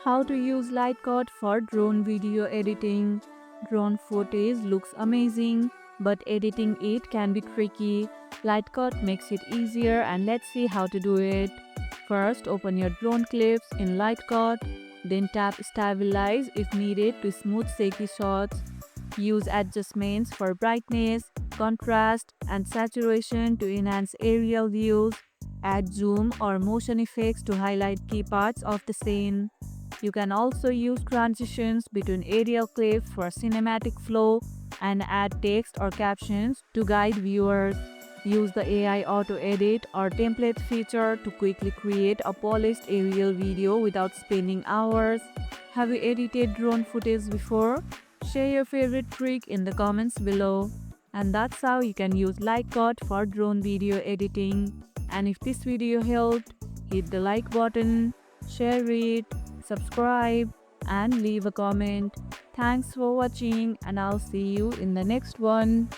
How to use Lightcut for drone video editing. Drone footage looks amazing, but editing it can be tricky. Lightcut makes it easier, and let's see how to do it. First, open your drone clips in Lightcut, then tap Stabilize if needed to smooth shaky shots. Use adjustments for brightness, contrast, and saturation to enhance aerial views. Add zoom or motion effects to highlight key parts of the scene. You can also use transitions between aerial clips for cinematic flow and add text or captions to guide viewers. Use the AI auto edit or template feature to quickly create a polished aerial video without spending hours. Have you edited drone footage before? Share your favorite trick in the comments below. And that's how you can use Lightcut for drone video editing. And if this video helped, hit the like button, share it, subscribe, and leave a comment. Thanks for watching, and I'll see you in the next one.